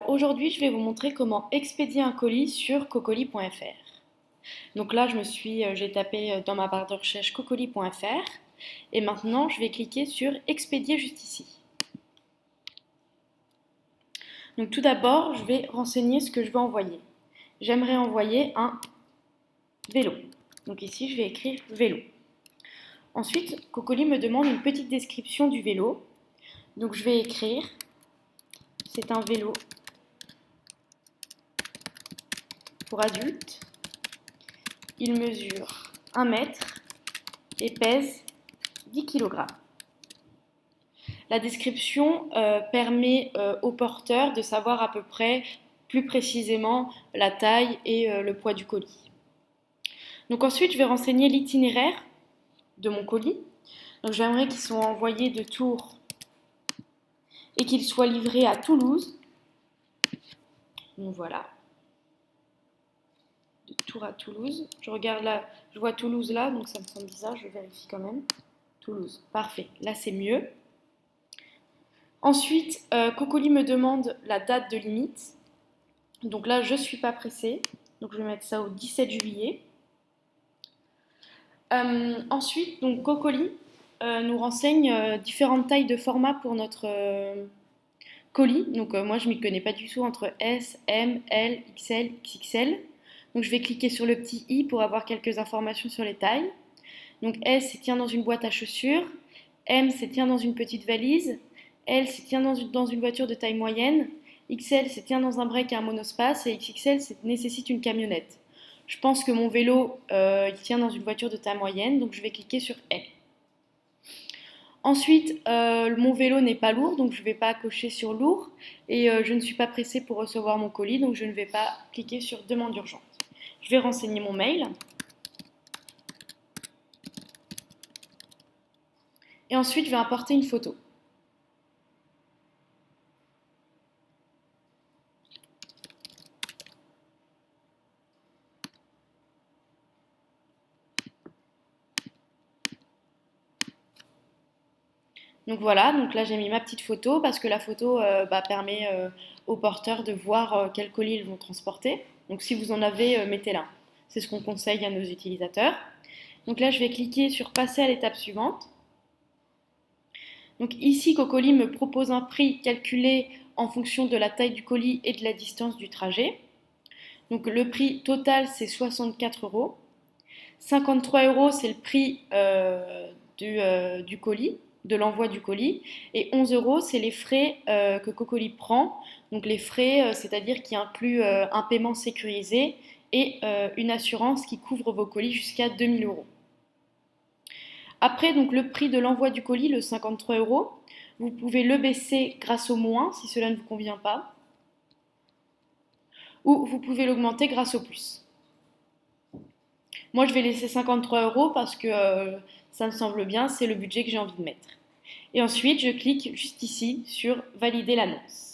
Aujourd'hui, je vais vous montrer comment expédier un colis sur cocoli.fr. Donc là, j'ai tapé dans ma barre de recherche cocoli.fr et maintenant, je vais cliquer sur expédier juste ici. Donc tout d'abord, je vais renseigner ce que je veux envoyer. J'aimerais envoyer un vélo. Donc ici, je vais écrire vélo. Ensuite, Cocoli me demande une petite description du vélo. Donc je vais écrire, c'est un vélo pour adultes. Il mesure 1 mètre et pèse 10 kg. La description permet au porteur de savoir à peu près, plus précisément, la taille et le poids du colis. Donc ensuite, je vais renseigner l'itinéraire de mon colis. Donc j'aimerais qu'il soit envoyé de Tours et qu'il soit livré à Toulouse. Donc voilà, de Tours à Toulouse. Je regarde là, je vois Toulouse là, donc ça me semble bizarre, je vérifie quand même. Toulouse, parfait, là c'est mieux. Ensuite, Cocoli me demande la date de limite. Donc là, je ne suis pas pressée. Donc je vais mettre ça au 17 juillet. Ensuite, donc Cocoli nous renseigne différentes tailles de format pour notre colis. Donc moi, je ne m'y connais pas du tout entre S, M, L, XL, XXL. Donc je vais cliquer sur le petit i pour avoir quelques informations sur les tailles. Donc S, c'est tient dans une boîte à chaussures. M, c'est tient dans une petite valise. L, c'est tient dans une voiture de taille moyenne. XL, c'est tient dans un break et un monospace. Et XXL, c'est nécessite une camionnette. Je pense que mon vélo, il tient dans une voiture de taille moyenne, donc je vais cliquer sur L. Ensuite, mon vélo n'est pas lourd, donc je ne vais pas cocher sur lourd. Et je ne suis pas pressée pour recevoir mon colis, donc je ne vais pas cliquer sur demande urgente. Je vais renseigner mon mail. Et ensuite, je vais importer une photo. Donc voilà, donc là j'ai mis ma petite photo parce que la photo permet aux porteurs de voir quel colis ils vont transporter. Donc si vous en avez, mettez-la. C'est ce qu'on conseille à nos utilisateurs. Donc là je vais cliquer sur passer à l'étape suivante. Donc ici Cocoli me propose un prix calculé en fonction de la taille du colis et de la distance du trajet. Donc le prix total c'est 64 euros. 53 euros c'est le prix du colis, de l'envoi du colis, et 11 euros c'est les frais que Cocoli prend. Donc les frais, c'est-à-dire qui incluent un paiement sécurisé et une assurance qui couvre vos colis jusqu'à 2000 euros. Après donc le prix de l'envoi du colis, le 53 euros, vous pouvez le baisser grâce au moins si cela ne vous convient pas, ou vous pouvez l'augmenter grâce au plus. Moi, je vais laisser 53 euros parce que ça me semble bien, c'est le budget que j'ai envie de mettre. Et ensuite, je clique juste ici sur valider l'annonce.